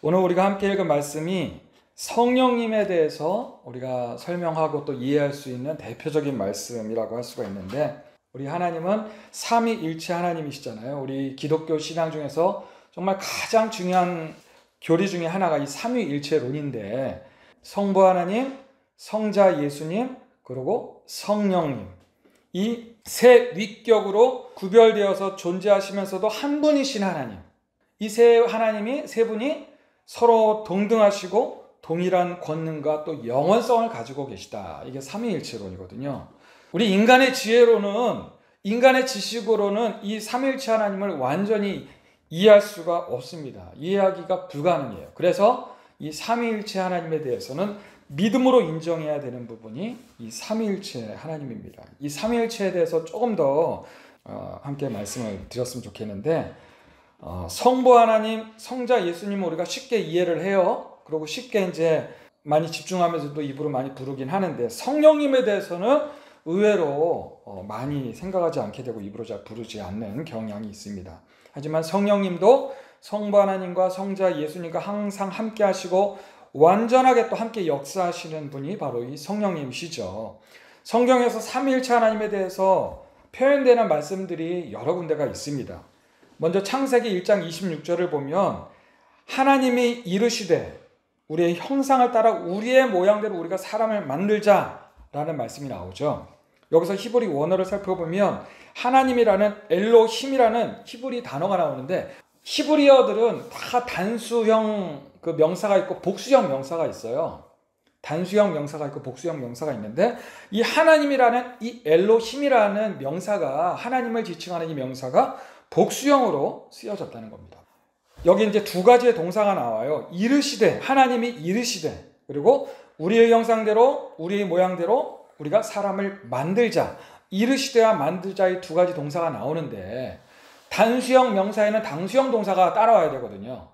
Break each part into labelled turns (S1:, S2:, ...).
S1: 오늘 우리가 함께 읽은 말씀이 성령님에 대해서 우리가 설명하고 또 이해할 수 있는 대표적인 말씀이라고 할 수가 있는데, 우리 하나님은 삼위일체 하나님이시잖아요. 우리 기독교 신앙 중에서 정말 가장 중요한 교리 중에 하나가 이 삼위일체론인데, 성부 하나님, 성자 예수님, 그리고 성령님, 이 세 위격으로 구별되어서 존재하시면서도 한 분이신 하나님, 이 세 하나님이, 세 분이 서로 동등하시고 동일한 권능과 또 영원성을 가지고 계시다. 이게 삼위일체론이거든요. 우리 인간의 지혜로는, 인간의 지식으로는 이 삼위일체 하나님을 완전히 이해할 수가 없습니다. 이해하기가 불가능해요. 그래서 이 삼위일체 하나님에 대해서는 믿음으로 인정해야 되는 부분이 이 삼위일체 하나님입니다. 이 삼위일체에 대해서 조금 더 함께 말씀을 드렸으면 좋겠는데, 성부 하나님, 성자 예수님은 우리가 쉽게 이해를 해요. 그리고 쉽게 이제 많이 집중하면서도 입으로 많이 부르긴 하는데, 성령님에 대해서는 의외로 많이 생각하지 않게 되고 입으로 잘 부르지 않는 경향이 있습니다. 하지만 성령님도 성부 하나님과 성자 예수님과 항상 함께 하시고 완전하게 또 함께 역사하시는 분이 바로 이 성령님이시죠. 성경에서 삼위일체 하나님에 대해서 표현되는 말씀들이 여러 군데가 있습니다. 먼저 창세기 1장 26절을 보면 하나님이 이르시되 우리의 형상을 따라 우리의 모양대로 우리가 사람을 만들자라는 말씀이 나오죠. 여기서 히브리 원어를 살펴보면 하나님이라는 엘로힘이라는 히브리 단어가 나오는데, 히브리어들은 다 단수형 그 명사가 있고 복수형 명사가 있어요. 단수형 명사가 있고 복수형 명사가 있는데, 이 하나님이라는 이 엘로힘이라는 명사가, 하나님을 지칭하는 이 명사가 복수형으로 쓰여졌다는 겁니다. 여기 이제 두 가지의 동사가 나와요. 이르시되, 하나님이 이르시되, 그리고 우리의 형상대로 우리의 모양대로 우리가 사람을 만들자. 이르시되와 만들자의 두 가지 동사가 나오는데, 단수형 명사에는 당수형 동사가 따라와야 되거든요.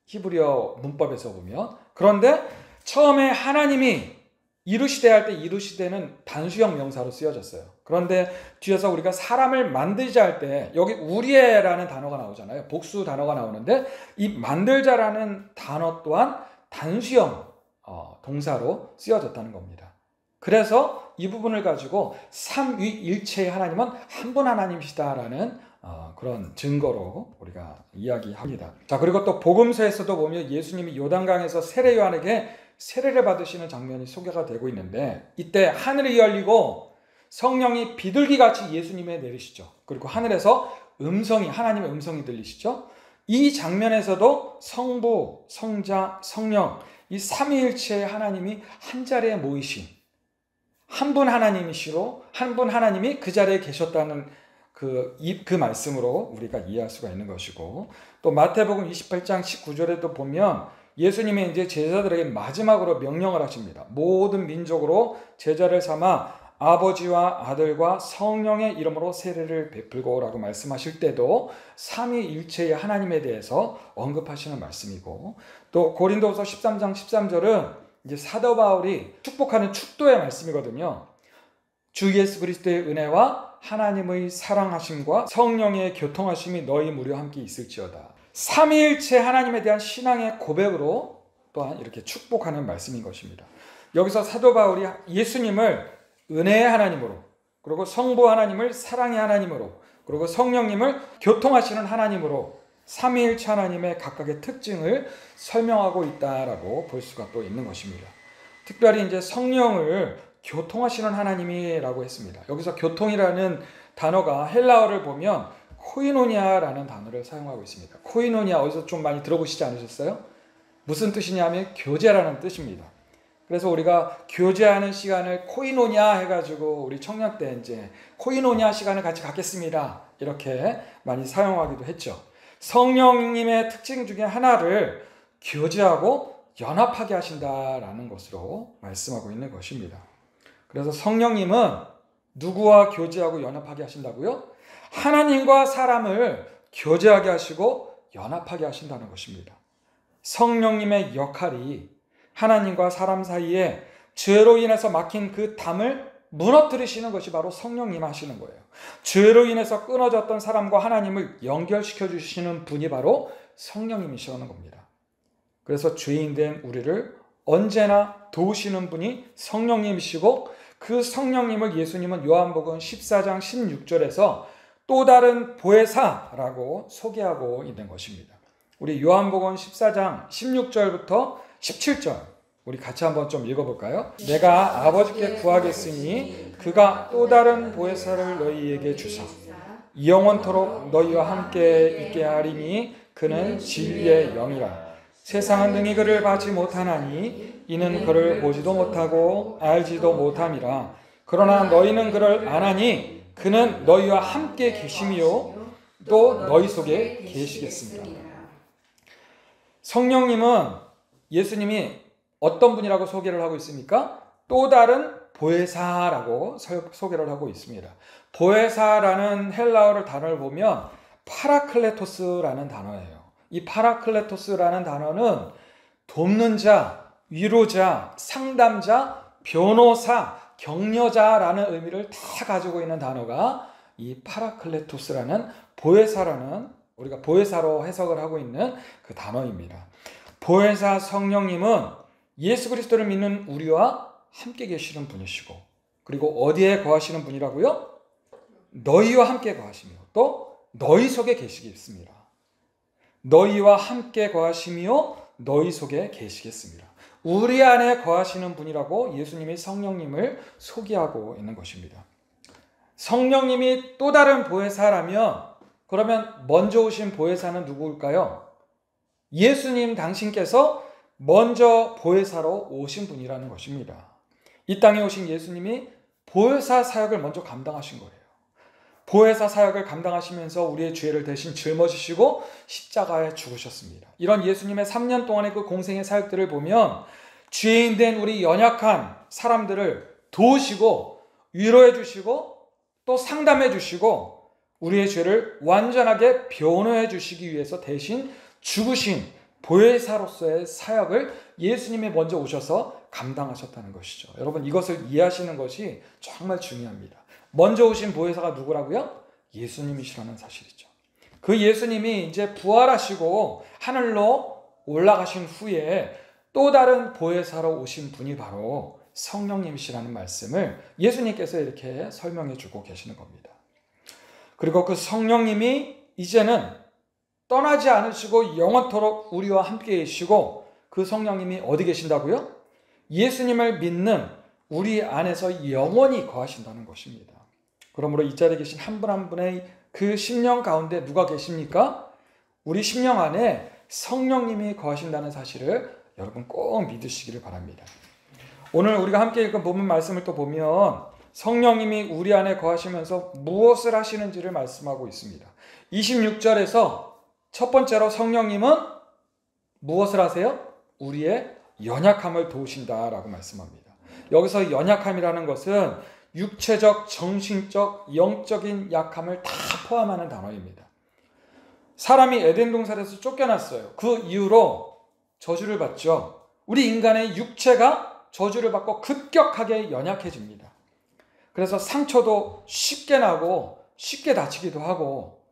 S1: 히브리어 문법에서 보면. 그런데 처음에 하나님이 이르시되 할 때 이르시되는 단수형 명사로 쓰여졌어요. 그런데 뒤에서 우리가 사람을 만들자 할 때 여기 우리의라는 단어가 나오잖아요. 복수 단어가 나오는데, 이 만들자라는 단어 또한 단수형 동사로 쓰여졌다는 겁니다. 그래서 이 부분을 가지고 삼위일체의 하나님은 한 분 하나님이시다라는 그런 증거로 우리가 이야기합니다. 자, 그리고 또 복음서에서도 보면 예수님이 요단강에서 세례 요한에게 세례를 받으시는 장면이 소개가 되고 있는데, 이때 하늘이 열리고 성령이 비둘기같이 예수님에 내리시죠. 그리고 하늘에서 하나님의 음성이 들리시죠. 이 장면에서도 성부, 성자, 성령, 이 삼위일체의 하나님이 한 자리에 모이신 한 분 하나님이시로, 한 분 하나님이 그 자리에 계셨다는 그 말씀으로 우리가 이해할 수가 있는 것이고, 또 마태복음 28장 19절에도 보면 예수님이 이제 제자들에게 마지막으로 명령을 하십니다. 모든 민족으로 제자를 삼아 아버지와 아들과 성령의 이름으로 세례를 베풀고라고 말씀하실 때도 삼위일체의 하나님에 대해서 언급하시는 말씀이고, 또 고린도후서 13장 13절은 이제 사도 바울이 축복하는 축도의 말씀이거든요. 주 예수 그리스도의 은혜와 하나님의 사랑하심과 성령의 교통하심이 너희 무려 함께 있을지어다. 삼위일체 하나님에 대한 신앙의 고백으로 또한 이렇게 축복하는 말씀인 것입니다. 여기서 사도 바울이 예수님을 은혜의 하나님으로, 그리고 성부 하나님을 사랑의 하나님으로, 그리고 성령님을 교통하시는 하나님으로 삼위일체 하나님의 각각의 특징을 설명하고 있다라고 볼 수가 또 있는 것입니다. 특별히 이제 성령을 교통하시는 하나님이라고 했습니다. 여기서 교통이라는 단어가 헬라어를 보면 코이노니아라는 단어를 사용하고 있습니다. 코이노니아 어디서 좀 많이 들어보시지 않으셨어요? 무슨 뜻이냐면 교제라는 뜻입니다. 그래서 우리가 교제하는 시간을 코이노니아 해가지고 우리 청년 때 이제 코이노니아 시간을 같이 갖겠습니다, 이렇게 많이 사용하기도 했죠. 성령님의 특징 중에 하나를 교제하고 연합하게 하신다라는 것으로 말씀하고 있는 것입니다. 그래서 성령님은 누구와 교제하고 연합하게 하신다고요? 하나님과 사람을 교제하게 하시고 연합하게 하신다는 것입니다. 성령님의 역할이 하나님과 사람 사이에 죄로 인해서 막힌 그 담을 무너뜨리시는 것이 바로 성령님 하시는 거예요. 죄로 인해서 끊어졌던 사람과 하나님을 연결시켜 주시는 분이 바로 성령님이시라는 겁니다. 그래서 죄인된 우리를 언제나 도우시는 분이 성령님이시고, 그 성령님을 예수님은 요한복음 14장 16절에서 또 다른 보혜사라고 소개하고 있는 것입니다. 우리 요한복음 14장 16절부터 17절 우리 같이 한번 좀 읽어볼까요? 내가 아버지께 구하겠으니 그가 또 다른 보혜사를 너희에게 주사 영원토록 너희와 함께 있게 하리니 그는 진리의 영이라. 세상은 능히 그를 받지 못하나니 이는 그를 보지도 못하고 알지도 못함이라. 그러나 너희는 그를 아나니 그는 너희와 함께 계심이요 또 너희 속에 계시겠습니다. 성령님은 예수님이 어떤 분이라고 소개를 하고 있습니까? 또 다른 보혜사라고 소개를 하고 있습니다. 보혜사라는 헬라어를 단어를 보면 파라클레토스라는 단어예요. 이 파라클레토스라는 단어는 돕는 자, 위로자, 상담자, 변호사, 격려자라는 의미를 다 가지고 있는 단어가 이 파라클레토스라는 보혜사라는, 우리가 보혜사로 해석을 하고 있는 그 단어입니다. 보혜사 성령님은 예수 그리스도를 믿는 우리와 함께 계시는 분이시고, 그리고 어디에 거하시는 분이라고요? 너희와 함께 거하시며 또 너희 속에 계시겠습니다. 너희와 함께 거하시며 너희 속에 계시겠습니다. 우리 안에 거하시는 분이라고 예수님이 성령님을 소개하고 있는 것입니다. 성령님이 또 다른 보혜사라면 그러면 먼저 오신 보혜사는 누구일까요? 예수님 당신께서 먼저 보혜사로 오신 분이라는 것입니다. 이 땅에 오신 예수님이 보혜사 사역을 먼저 감당하신 거예요. 보혜사 사역을 감당하시면서 우리의 죄를 대신 짊어지시고 십자가에 죽으셨습니다. 이런 예수님의 3년 동안의 그 공생의 사역들을 보면 죄인된 우리 연약한 사람들을 도우시고 위로해 주시고 또 상담해 주시고 우리의 죄를 완전하게 변호해 주시기 위해서 대신 죽으신 보혜사로서의 사역을 예수님이 먼저 오셔서 감당하셨다는 것이죠. 여러분, 이것을 이해하시는 것이 정말 중요합니다. 먼저 오신 보혜사가 누구라고요? 예수님이시라는 사실이죠. 그 예수님이 이제 부활하시고 하늘로 올라가신 후에 또 다른 보혜사로 오신 분이 바로 성령님이시라는 말씀을 예수님께서 이렇게 설명해 주고 계시는 겁니다. 그리고 그 성령님이 이제는 떠나지 않으시고 영원토록 우리와 함께 계시고, 그 성령님이 어디 계신다고요? 예수님을 믿는 우리 안에서 영원히 거하신다는 것입니다. 그러므로 이 자리에 계신 한 분 한 분의 그 심령 가운데 누가 계십니까? 우리 심령 안에 성령님이 거하신다는 사실을 여러분 꼭 믿으시기를 바랍니다. 오늘 우리가 함께 읽은 본문 말씀을 또 보면 성령님이 우리 안에 거하시면서 무엇을 하시는지를 말씀하고 있습니다. 26절에서 첫 번째로 성령님은 무엇을 하세요? 우리의 연약함을 도우신다라고 말씀합니다. 여기서 연약함이라는 것은 육체적, 정신적, 영적인 약함을 다 포함하는 단어입니다. 사람이 에덴 동산에서 쫓겨났어요. 그 이후로 저주를 받죠. 우리 인간의 육체가 저주를 받고 급격하게 연약해집니다. 그래서 상처도 쉽게 나고 쉽게 다치기도 하고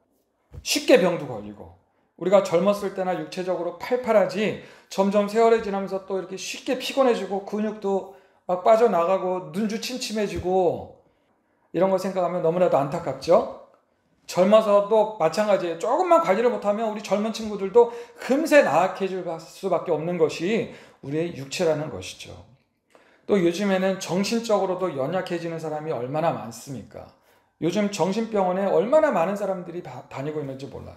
S1: 쉽게 병도 걸리고, 우리가 젊었을 때나 육체적으로 팔팔하지 점점 세월이 지나면서 또 이렇게 쉽게 피곤해지고 근육도 막 빠져나가고 눈주 침침해지고, 이런 거 생각하면 너무나도 안타깝죠. 젊어서도 마찬가지예요. 조금만 관리를 못하면 우리 젊은 친구들도 금세 나약해질 수밖에 없는 것이 우리의 육체라는 것이죠. 또 요즘에는 정신적으로도 연약해지는 사람이 얼마나 많습니까? 요즘 정신병원에 얼마나 많은 사람들이 다니고 있는지 몰라요.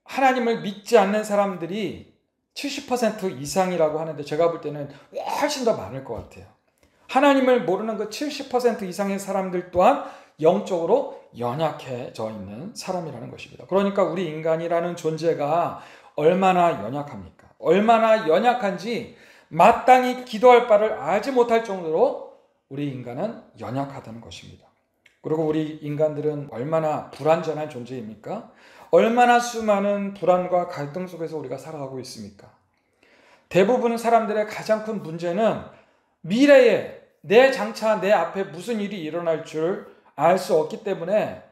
S1: 하나님을 믿지 않는 사람들이 70% 이상이라고 하는데 제가 볼 때는 훨씬 더 많을 것 같아요. 하나님을 모르는 그 70% 이상의 사람들 또한 영적으로 연약해져 있는 사람이라는 것입니다. 그러니까 우리 인간이라는 존재가 얼마나 연약합니까? 얼마나 연약한지 마땅히 기도할 바를 알지 못할 정도로 우리 인간은 연약하다는 것입니다. 그리고 우리 인간들은 얼마나 불완전한 존재입니까? 얼마나 수많은 불안과 갈등 속에서 우리가 살아가고 있습니까? 대부분 사람들의 가장 큰 문제는 미래에 내 장차 내 앞에 무슨 일이 일어날 줄 알 수 없기 때문에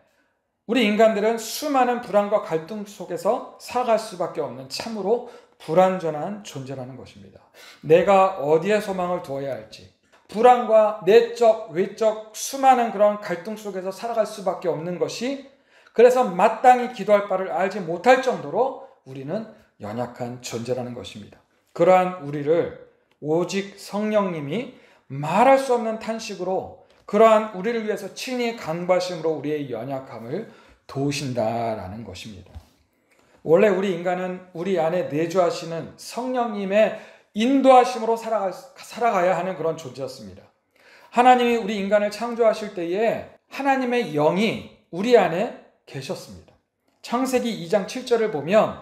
S1: 우리 인간들은 수많은 불안과 갈등 속에서 살아갈 수밖에 없는 참으로 불완전한 존재라는 것입니다. 내가 어디에 소망을 두어야 할지, 불안과 내적, 외적 수많은 그런 갈등 속에서 살아갈 수밖에 없는 것이, 그래서 마땅히 기도할 바를 알지 못할 정도로 우리는 연약한 존재라는 것입니다. 그러한 우리를 오직 성령님이 말할 수 없는 탄식으로, 그러한 우리를 위해서 친히 간과하심으로 우리의 연약함을 도우신다라는 것입니다. 원래 우리 인간은 우리 안에 내주하시는 성령님의 인도하심으로 살아가야 하는 그런 존재였습니다. 하나님이 우리 인간을 창조하실 때에 하나님의 영이 우리 안에 계셨습니다. 창세기 2장 7절을 보면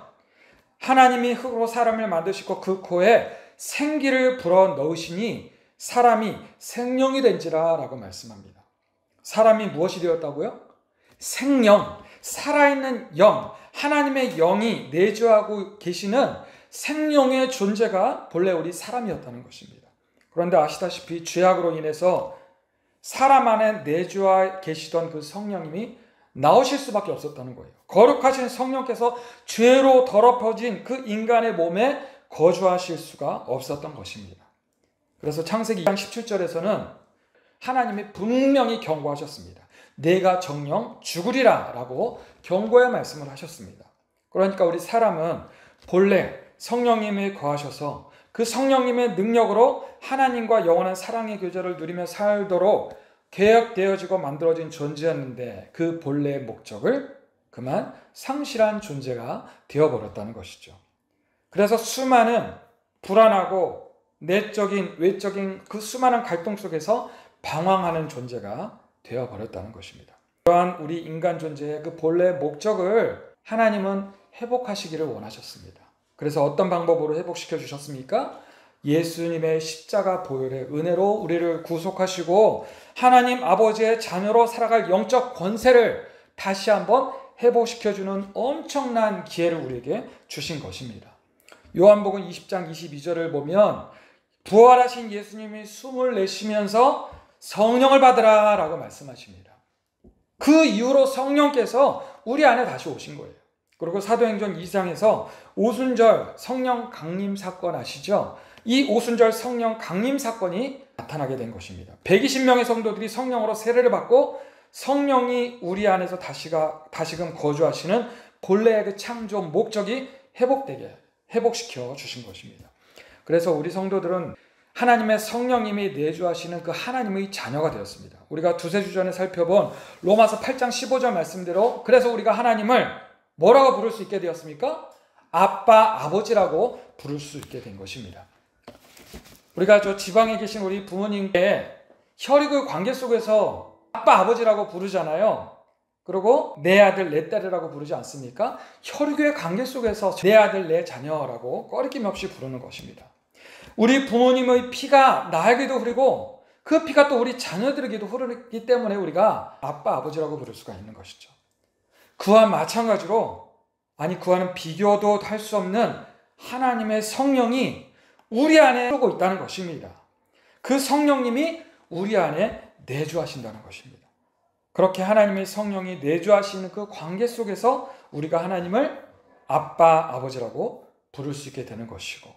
S1: 하나님이 흙으로 사람을 만드시고 그 코에 생기를 불어 넣으시니 사람이 생명이 된지라 라고 말씀합니다. 사람이 무엇이 되었다고요? 생명, 살아있는 영, 하나님의 영이 내주하고 계시는 생명의 존재가 본래 우리 사람이었다는 것입니다. 그런데 아시다시피 죄악으로 인해서 사람 안에 내주하 계시던 그 성령님이 나오실 수밖에 없었다는 거예요. 거룩하신 성령께서 죄로 더럽혀진 그 인간의 몸에 거주하실 수가 없었던 것입니다. 그래서 창세기 2장 17절에서는 하나님이 분명히 경고하셨습니다. 내가 정녕 죽으리라 라고 경고의 말씀을 하셨습니다. 그러니까 우리 사람은 본래 성령님이 거하셔서 그 성령님의 능력으로 하나님과 영원한 사랑의 교제를 누리며 살도록 계획되어지고 만들어진 존재였는데 그 본래의 목적을 그만 상실한 존재가 되어버렸다는 것이죠. 그래서 수많은 불안하고 내적인 외적인 그 수많은 갈등 속에서 방황하는 존재가 되어버렸다는 것입니다. 그러한 우리 인간 존재의 그 본래의 목적을 하나님은 회복하시기를 원하셨습니다. 그래서 어떤 방법으로 회복시켜 주셨습니까? 예수님의 십자가 보혈의 은혜로 우리를 구속하시고 하나님 아버지의 자녀로 살아갈 영적 권세를 다시 한번 회복시켜주는 엄청난 기회를 우리에게 주신 것입니다. 요한복음 20장 22절을 보면 부활하신 예수님이 숨을 내쉬면서 성령을 받으라 라고 말씀하십니다. 그 이후로 성령께서 우리 안에 다시 오신 거예요. 그리고 사도행전 2장에서 오순절 성령 강림 사건 아시죠? 이 오순절 성령 강림 사건이 나타나게 된 것입니다. 120명의 성도들이 성령으로 세례를 받고 성령이 우리 안에서 다시금 거주하시는 본래의 그 창조 목적이 회복시켜 주신 것입니다. 그래서 우리 성도들은 하나님의 성령님이 내주하시는 그 하나님의 자녀가 되었습니다. 우리가 두세 주 전에 살펴본 로마서 8장 15절 말씀대로 그래서 우리가 하나님을 뭐라고 부를 수 있게 되었습니까? 아빠, 아버지라고 부를 수 있게 된 것입니다. 우리가 저 지방에 계신 우리 부모님께 혈육의 관계 속에서 아빠, 아버지라고 부르잖아요. 그리고 내 아들, 내 딸이라고 부르지 않습니까? 혈육의 관계 속에서 내 아들, 내 자녀라고 꺼리낌 없이 부르는 것입니다. 우리 부모님의 피가 나에게도 흐르고 그 피가 또 우리 자녀들에게도 흐르기 때문에 우리가 아빠, 아버지라고 부를 수가 있는 것이죠. 그와 마찬가지로 그와는 비교도 할 수 없는 하나님의 성령이 우리 안에 흐르고 있다는 것입니다. 그 성령님이 우리 안에 내주하신다는 것입니다. 그렇게 하나님의 성령이 내주하시는 그 관계 속에서 우리가 하나님을 아빠, 아버지라고 부를 수 있게 되는 것이고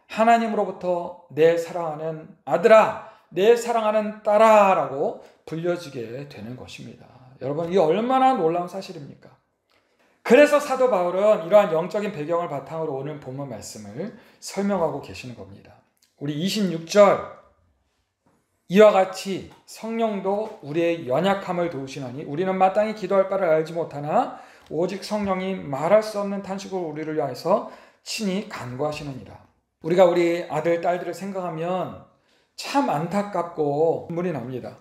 S1: 하나님으로부터 내 사랑하는 아들아, 내 사랑하는 딸아 라고 불려지게 되는 것입니다. 여러분, 이 얼마나 놀라운 사실입니까? 그래서 사도 바울은 이러한 영적인 배경을 바탕으로 오늘 본문 말씀을 설명하고 계시는 겁니다. 우리 26절 이와 같이 성령도 우리의 연약함을 도우시나니 우리는 마땅히 기도할 바를 알지 못하나 오직 성령이 말할 수 없는 탄식으로 우리를 위하여서 친히 간구하시느니라. 우리가 우리 아들, 딸들을 생각하면 참 안타깝고 눈물이 납니다.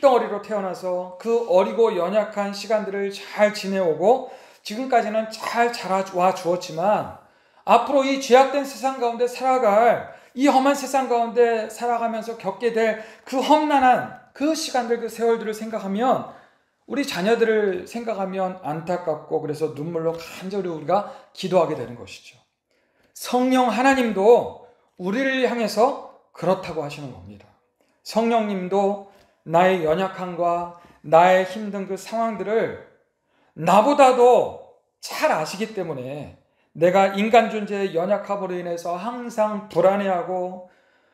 S1: 덩어리로 태어나서 그 어리고 연약한 시간들을 잘 지내오고 지금까지는 잘 자라와 주었지만 앞으로 이 죄악된 세상 가운데 살아갈 이 험한 세상 가운데 살아가면서 겪게 될 그 험난한 그 시간들, 그 세월들을 생각하면 우리 자녀들을 생각하면 안타깝고 그래서 눈물로 간절히 우리가 기도하게 되는 것이죠. 성령 하나님도 우리를 향해서 그렇다고 하시는 겁니다. 성령님도 나의 연약함과 나의 힘든 그 상황들을 나보다도 잘 아시기 때문에 내가 인간 존재의 연약함으로 인해서 항상 불안해하고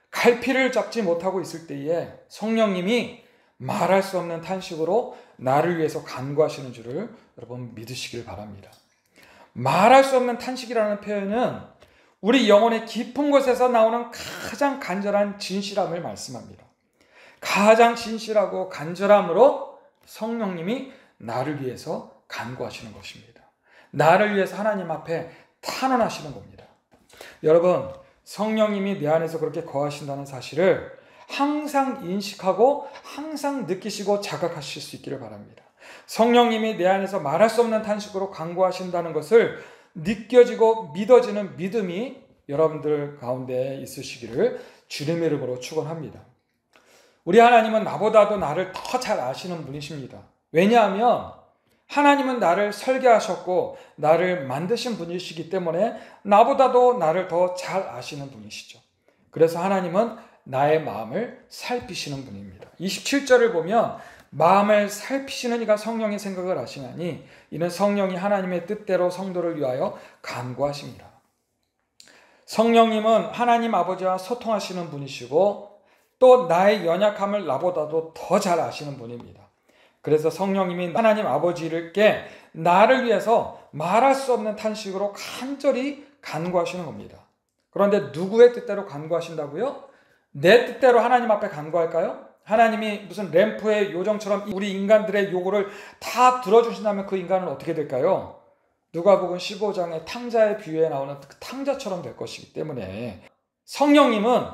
S1: 갈피를 잡지 못하고 있을 때에 성령님이 말할 수 없는 탄식으로 나를 위해서 간구하시는 줄을 여러분 믿으시길 바랍니다. 말할 수 없는 탄식이라는 표현은 우리 영혼의 깊은 곳에서 나오는 가장 간절한 진실함을 말씀합니다. 가장 진실하고 간절함으로 성령님이 나를 위해서 간구하시는 것입니다. 나를 위해서 하나님 앞에 탄원하시는 겁니다. 여러분, 성령님이 내 안에서 그렇게 거하신다는 사실을 항상 인식하고 항상 느끼시고 자각하실 수 있기를 바랍니다. 성령님이 내 안에서 말할 수 없는 탄식으로 간구하신다는 것을 느껴지고 믿어지는 믿음이 여러분들 가운데 있으시기를 주님의 이름으로 축원합니다. 우리 하나님은 나보다도 나를 더 잘 아시는 분이십니다. 왜냐하면 하나님은 나를 설계하셨고 나를 만드신 분이시기 때문에 나보다도 나를 더 잘 아시는 분이시죠. 그래서 하나님은 나의 마음을 살피시는 분입니다. 27절을 보면 마음을 살피시는 이가 성령의 생각을 아시나니 이는 성령이 하나님의 뜻대로 성도를 위하여 간구하십니다. 성령님은 하나님 아버지와 소통하시는 분이시고 또 나의 연약함을 나보다도 더 잘 아시는 분입니다. 그래서 성령님이 하나님 아버지께 나를 위해서 말할 수 없는 탄식으로 간절히 간구하시는 겁니다. 그런데 누구의 뜻대로 간구하신다고요? 내 뜻대로 하나님 앞에 간구할까요? 하나님이 무슨 램프의 요정처럼 우리 인간들의 요구를 다 들어주신다면 그 인간은 어떻게 될까요? 누가복음 15장의 탕자의 비유에 나오는 그 탕자처럼 될 것이기 때문에 성령님은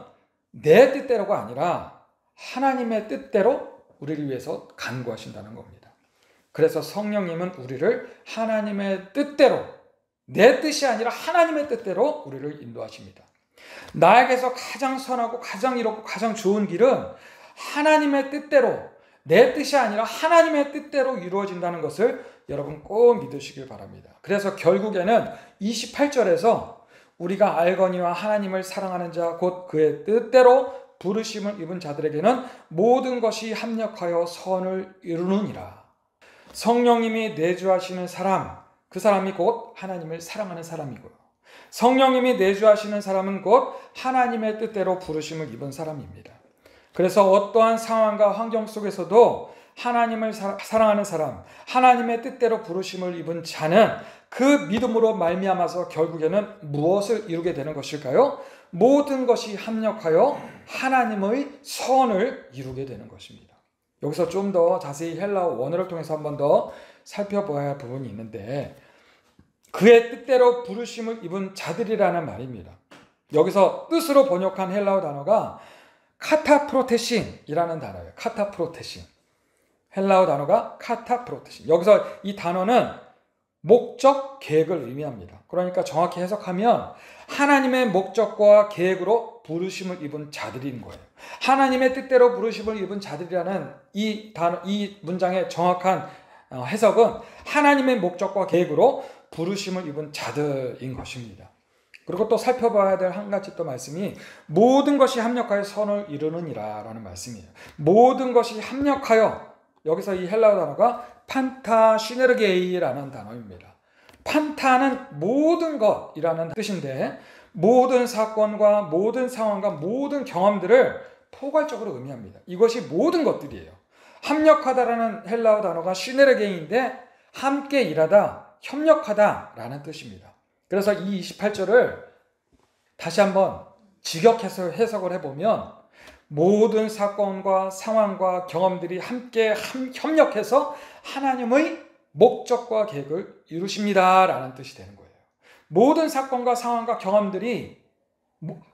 S1: 내 뜻대로가 아니라 하나님의 뜻대로 우리를 위해서 간구하신다는 겁니다. 그래서 성령님은 우리를 하나님의 뜻대로, 내 뜻이 아니라 하나님의 뜻대로 우리를 인도하십니다. 나에게서 가장 선하고 가장 이롭고 가장 좋은 길은 하나님의 뜻대로, 내 뜻이 아니라 하나님의 뜻대로 이루어진다는 것을 여러분 꼭 믿으시길 바랍니다. 그래서 결국에는 28절에서 우리가 알거니와 하나님을 사랑하는 자 곧 그의 뜻대로 부르심을 입은 자들에게는 모든 것이 합력하여 선을 이루느니라. 성령님이 내주하시는 사람, 그 사람이 곧 하나님을 사랑하는 사람이고요. 성령님이 내주하시는 사람은 곧 하나님의 뜻대로 부르심을 입은 사람입니다. 그래서 어떠한 상황과 환경 속에서도 하나님을 사랑하는 사람, 하나님의 뜻대로 부르심을 입은 자는 그 믿음으로 말미암아서 결국에는 무엇을 이루게 되는 것일까요? 모든 것이 합력하여 하나님의 선을 이루게 되는 것입니다. 여기서 좀 더 자세히 헬라어 원어를 통해서 한 번 더 살펴봐야 할 부분이 있는데 그의 뜻대로 부르심을 입은 자들이라는 말입니다. 여기서 뜻으로 번역한 헬라어 단어가 카타프로테신이라는 단어예요. 카타프로테신. 헬라어 단어가 카타프로테신. 여기서 이 단어는 목적, 계획을 의미합니다. 그러니까 정확히 해석하면 하나님의 목적과 계획으로 부르심을 입은 자들인 거예요. 하나님의 뜻대로 부르심을 입은 자들이라는 이 문장의 정확한 해석은 하나님의 목적과 계획으로 부르심을 입은 자들인 것입니다. 그리고 또 살펴봐야 될 한 가지 또 말씀이 모든 것이 합력하여 선을 이루느니라 라는 말씀이에요. 모든 것이 합력하여, 여기서 이 헬라어 단어가 판타 시네르게이라는 단어입니다. 판타는 모든 것이라는 뜻인데 모든 사건과 모든 상황과 모든 경험들을 포괄적으로 의미합니다. 이것이 모든 것들이에요. 합력하다라는 헬라어 단어가 시네르게이인데 함께 일하다, 협력하다라는 뜻입니다. 그래서 이 28절을 다시 한번 직역해서 해석을 해보면 모든 사건과 상황과 경험들이 함께 협력해서 하나님의 목적과 계획을 이루십니다 라는 뜻이 되는 거예요. 모든 사건과 상황과 경험들이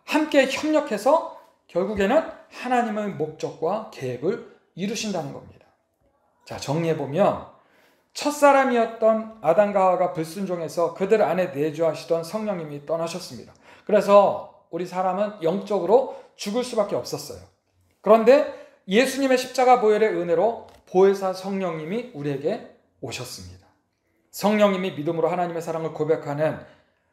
S1: 함께 협력해서 결국에는 하나님의 목적과 계획을 이루신다는 겁니다. 자, 정리해보면 첫사람이었던 아담과 하와가 불순종해서 그들 안에 내주하시던 성령님이 떠나셨습니다. 그래서 우리 사람은 영적으로 죽을 수밖에 없었어요. 그런데 예수님의 십자가 보혈의 은혜로 보혜사 성령님이 우리에게 오셨습니다. 성령님이 믿음으로 하나님의 사랑을 고백하는,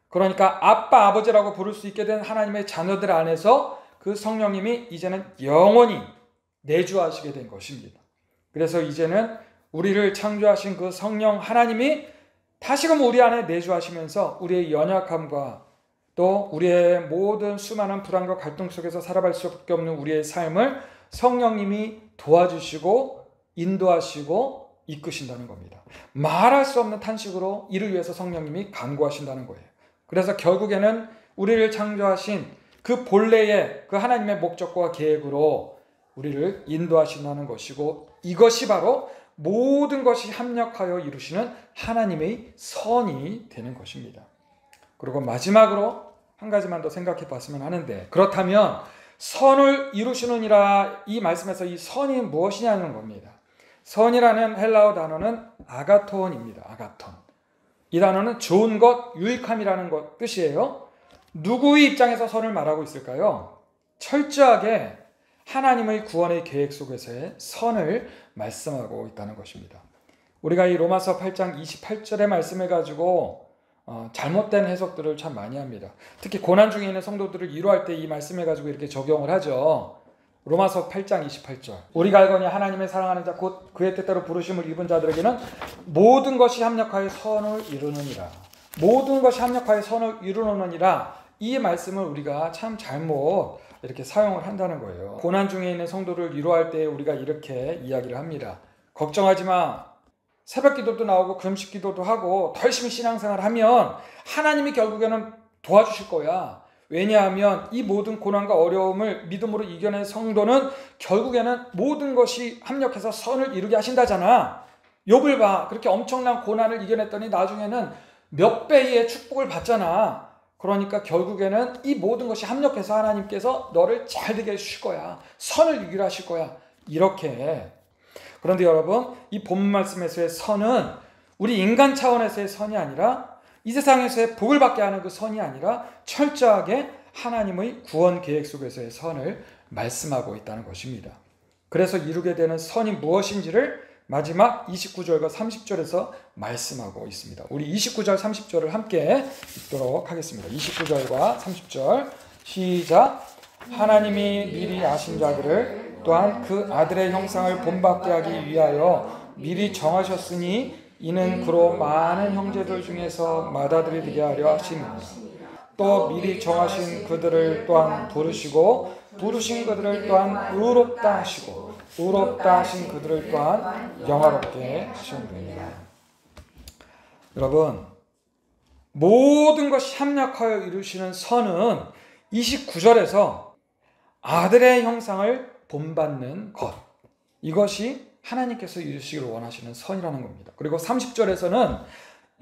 S1: 그러니까 아빠 아버지라고 부를 수 있게 된 하나님의 자녀들 안에서 그 성령님이 이제는 영원히 내주하시게 된 것입니다. 그래서 이제는 우리를 창조하신 그 성령 하나님이 다시금 우리 안에 내주하시면서 우리의 연약함과 또 우리의 모든 수많은 불안과 갈등 속에서 살아갈 수밖에 없는 우리의 삶을 성령님이 도와주시고 인도하시고 이끄신다는 겁니다. 말할 수 없는 탄식으로 이를 위해서 성령님이 간구하신다는 거예요. 그래서 결국에는 우리를 창조하신 그 본래의 그 하나님의 목적과 계획으로 우리를 인도하신다는 것이고, 이것이 바로 모든 것이 합력하여 이루시는 하나님의 선이 되는 것입니다. 그리고 마지막으로 한 가지만 더 생각해 봤으면 하는데, 그렇다면 선을 이루시느니라, 이 말씀에서 이 선이 무엇이냐는 겁니다. 선이라는 헬라어 단어는 아가톤입니다. 아가톤. 이 단어는 좋은 것, 유익함이라는 것 뜻이에요. 누구의 입장에서 선을 말하고 있을까요? 철저하게 하나님의 구원의 계획 속에서의 선을 말씀하고 있다는 것입니다. 우리가 이 로마서 8장 28절의 말씀을 가지고 잘못된 해석들을 참 많이 합니다. 특히 고난 중에 있는 성도들을 위로할 때 이 말씀을 가지고 이렇게 적용을 하죠. 로마서 8장 28절. 우리가 알거니 하나님의 사랑하는 자 곧 그의 뜻대로 부르심을 입은 자들에게는 모든 것이 합력하여 선을 이루느니라. 모든 것이 합력하여 선을 이루느니라. 이 말씀을 우리가 참 잘못 이렇게 사용을 한다는 거예요. 고난 중에 있는 성도를 위로할 때 우리가 이렇게 이야기를 합니다. 걱정하지 마. 새벽 기도도 나오고 금식 기도도 하고 더 열심히 신앙생활을 하면 하나님이 결국에는 도와주실 거야. 왜냐하면 이 모든 고난과 어려움을 믿음으로 이겨낸 성도는 결국에는 모든 것이 합력해서 선을 이루게 하신다잖아. 욥을 봐. 그렇게 엄청난 고난을 이겨냈더니 나중에는 몇 배의 축복을 받잖아. 그러니까 결국에는 이 모든 것이 합력해서 하나님께서 너를 잘 되게 해주실 거야. 선을 이기려 하실 거야. 이렇게. 그런데 여러분, 이 본문 말씀에서의 선은 우리 인간 차원에서의 선이 아니라, 이 세상에서의 복을 받게 하는 그 선이 아니라 철저하게 하나님의 구원 계획 속에서의 선을 말씀하고 있다는 것입니다. 그래서 이루게 되는 선이 무엇인지를 마지막 29절과 30절에서 말씀하고 있습니다. 우리 29절 30절을 함께 읽도록 하겠습니다. 29절과 30절 시작. 하나님이 미리 아신 자들을 또한 그 아들의 형상을 본받게 하기 위하여 미리 정하셨으니 이는 그로 많은 형제들 중에서 맏아들이 되게 하려 하심이라. 또 미리 정하신 그들을 또한 부르시고 부르신 그들을 또한 의롭다 하시고 의롭다 하신 그들을 또한 영화롭게 하셨느니라. 여러분, 모든 것이 합력하여 이루시는 선은 29절에서 아들의 형상을 본받는 것, 이것이 하나님께서 이루시기를 원하시는 선이라는 겁니다. 그리고 30절에서는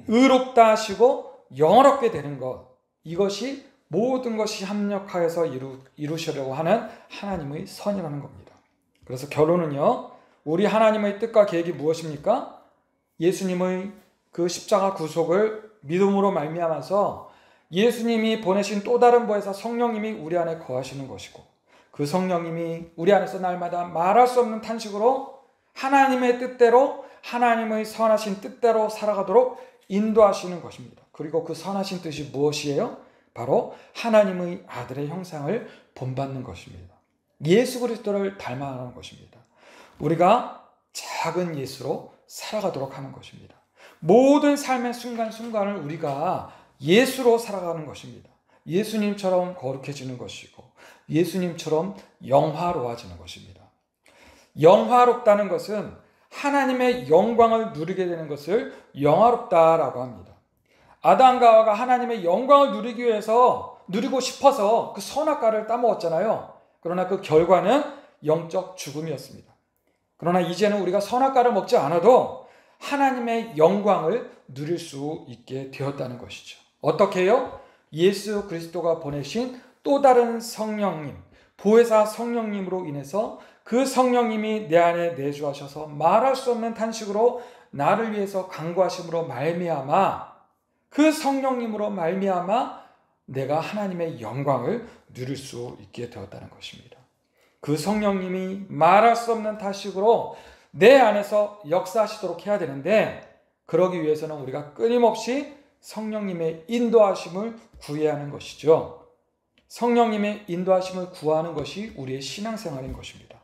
S1: 의롭다 하시고 영화롭게 되는 것, 이것이 모든 것이 합력하여서 이루시려고 하는 하나님의 선이라는 겁니다. 그래서 결론은요, 우리 하나님의 뜻과 계획이 무엇입니까? 예수님의 그 십자가 구속을 믿음으로 말미암아서 예수님이 보내신 또 다른 보혜사 성령님이 우리 안에 거하시는 것이고, 그 성령님이 우리 안에서 날마다 말할 수 없는 탄식으로 하나님의 뜻대로, 하나님의 선하신 뜻대로 살아가도록 인도하시는 것입니다. 그리고 그 선하신 뜻이 무엇이에요? 바로 하나님의 아들의 형상을 본받는 것입니다. 예수 그리스도를 닮아가는 것입니다. 우리가 작은 예수로 살아가도록 하는 것입니다. 모든 삶의 순간순간을 우리가 예수로 살아가는 것입니다. 예수님처럼 거룩해지는 것이고 예수님처럼 영화로워지는 것입니다. 영화롭다는 것은 하나님의 영광을 누리게 되는 것을 영화롭다라고 합니다. 아담과 하와가 하나님의 영광을 누리고 싶어서 그 선악과를 따먹었잖아요. 그러나 그 결과는 영적 죽음이었습니다. 그러나 이제는 우리가 선악과를 먹지 않아도 하나님의 영광을 누릴 수 있게 되었다는 것이죠. 어떻게 해요? 예수 그리스도가 보내신 또 다른 성령님, 보혜사 성령님으로 인해서 그 성령님이 내 안에 내주하셔서 말할 수 없는 탄식으로 나를 위해서 간구하심으로 말미암아, 그 성령님으로 말미암아 내가 하나님의 영광을 누릴 수 있게 되었다는 것입니다. 그 성령님이 말할 수 없는 탄식으로 내 안에서 역사하시도록 해야 되는데, 그러기 위해서는 우리가 끊임없이 성령님의 인도하심을 구해야 하는 것이죠. 성령님의 인도하심을 구하는 것이 우리의 신앙생활인 것입니다.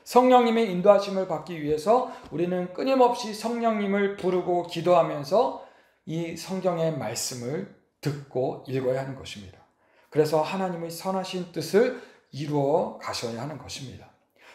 S1: 성령님의 인도하심을 받기 위해서 우리는 끊임없이 성령님을 부르고 기도하면서 이 성경의 말씀을 듣고 읽어야 하는 것입니다. 그래서 하나님의 선하신 뜻을 이루어 가셔야 하는 것입니다.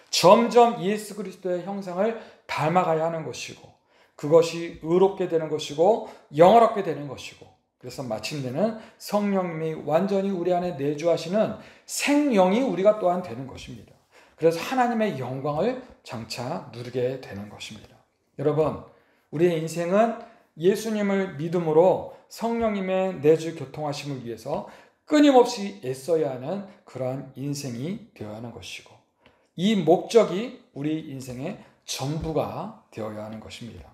S1: 점점 예수 그리스도의 형상을 닮아가야 하는 것이고, 그것이 의롭게 되는 것이고 영원하게 되는 것이고, 그래서 마침내는 성령님이 완전히 우리 안에 내주하시는 생명이 우리가 또한 되는 것입니다. 그래서 하나님의 영광을 장차 누리게 되는 것입니다. 여러분, 우리의 인생은 예수님을 믿음으로 성령님의 내주 교통하심을 위해서 끊임없이 애써야 하는 그러한 인생이 되어야 하는 것이고, 이 목적이 우리 인생의 전부가 되어야 하는 것입니다.